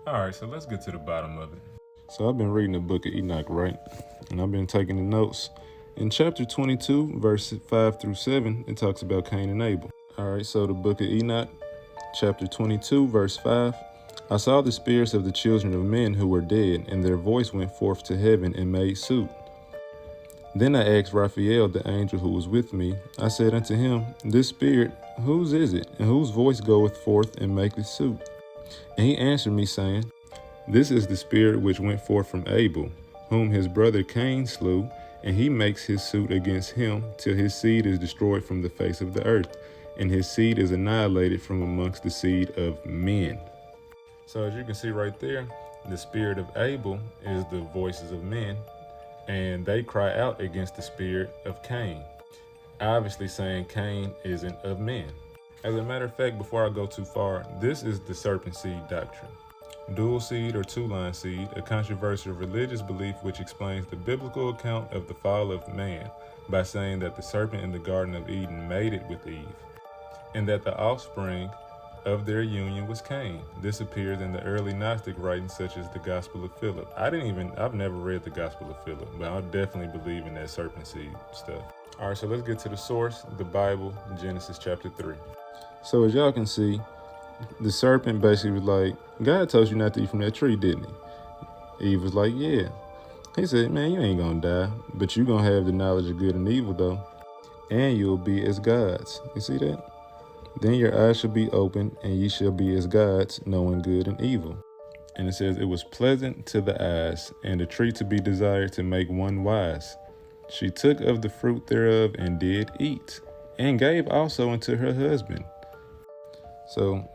All right, so let's get to the bottom of it. So I've been reading the book of Enoch, right? And I've been taking the notes. In chapter 22, verse 5 through 7, it talks about Cain and Abel. All right, so the book of Enoch, chapter 22, verse 5. I saw the spirits of the children of men who were dead, and their voice went forth to heaven and made suit. Then I asked Raphael, the angel who was with me, I said unto him, This spirit, whose is it, and whose voice goeth forth and maketh suit? And he answered me, saying, This is the spirit which went forth from Abel, whom his brother Cain slew, and he makes his suit against him till his seed is destroyed from the face of the earth, and his seed is annihilated from amongst the seed of men. So as you can see right there, the spirit of Abel is the voices of men, and they cry out against the spirit of Cain, obviously saying Cain isn't of men. As a matter of fact, before I go too far, this is the serpent seed doctrine. Dual seed or two-line seed, a controversial religious belief which explains the biblical account of the fall of man by saying that the serpent in the Garden of Eden mated with Eve, and that the offspring of their union was Cain. This appears in the early Gnostic writings such as the Gospel of Philip. I've never read the Gospel of Philip, but I definitely believe in that serpent seed stuff. All right, so let's get to the source, the Bible, Genesis chapter 3. So as y'all can see, the serpent basically was like, God told you not to eat from that tree, didn't he? Eve was like, yeah. He said, man, you ain't gonna die, but you gonna have the knowledge of good and evil though, and you'll be as gods. You see that? Then your eyes shall be opened, and ye shall be as gods, knowing good and evil. And it says, it was pleasant to the eyes, and a tree to be desired to make one wise. She took of the fruit thereof, and did eat, and gave also unto her husband. So,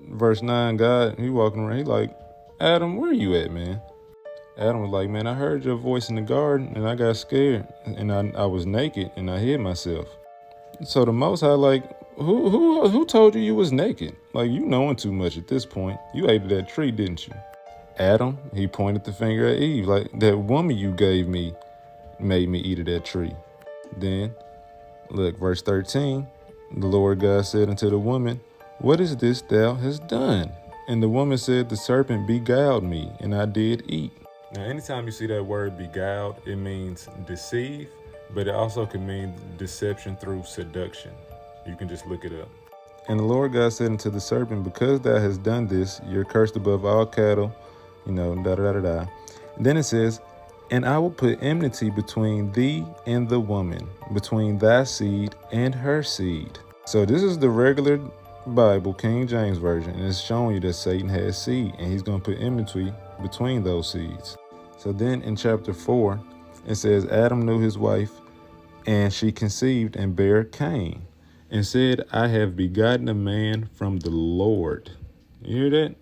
verse 9, God, he walking around, he like, Adam, where you at, man? Adam was like, man, I heard your voice in the garden, and I got scared, and I was naked, and I hid myself. So the Most High, like, who told you was naked? Like, you knowing too much at this point. You ate of that tree, didn't you? Adam, he pointed the finger at Eve, like, that woman you gave me made me eat of that tree. Then, look, verse 13, the Lord God said unto the woman, What is this thou hast done? And the woman said, The serpent beguiled me, and I did eat. Now, anytime you see that word beguiled, it means deceive, but it also can mean deception through seduction. You can just look it up. And the Lord God said unto the serpent, Because thou hast done this, you're cursed above all cattle, da. And then it says, And I will put enmity between thee and the woman, between thy seed and her seed. So this is the regular Bible, King James Version, and it's showing you that Satan has seed, and he's going to put enmity between those seeds. So then in chapter 4, it says, Adam knew his wife, and she conceived and bare Cain, and said, I have begotten a man from the Lord. You hear that?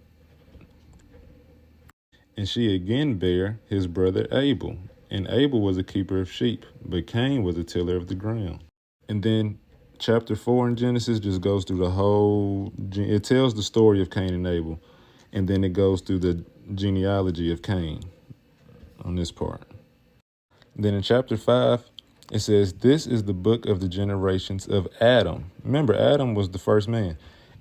And she again bare his brother Abel, and Abel was a keeper of sheep, but Cain was a tiller of the ground. And then chapter 4 in Genesis just goes through the whole, it tells the story of Cain and Abel, and then it goes through the genealogy of Cain on this part. Then in chapter 5, it says, This is the book of the generations of Adam. Remember, Adam was the first man.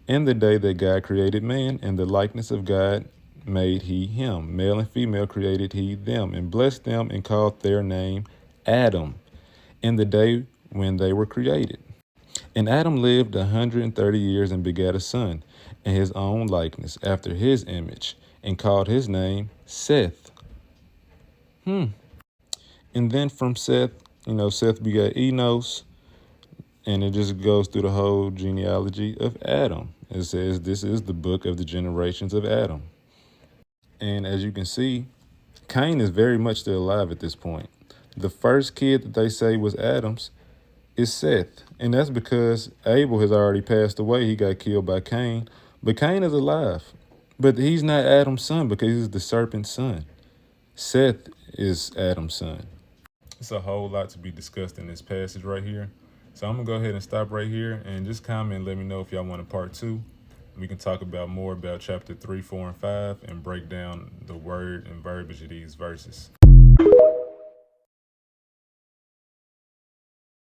In the day that God created man, in the likeness of God made he him. Male and female created he them, and blessed them and called their name Adam, in the day when they were created. And Adam lived 130 years and begat a son in his own likeness, after his image, and called his name Seth. And then from Seth, Seth begat Enos, and it just goes through the whole genealogy of Adam. It says this is the book of the generations of Adam. And as you can see, Cain is very much still alive at this point. The first kid that they say was Adam's is Seth, and that's because Abel has already passed away. He got killed by Cain, but Cain is alive. But he's not Adam's son because he's the serpent's son. Seth is Adam's son. It's a whole lot to be discussed in this passage right here. So I'm going to go ahead and stop right here and just comment and let me know if y'all want a part 2. We can talk about more about chapter 3, 4, and 5 and break down the word and verbiage of these verses.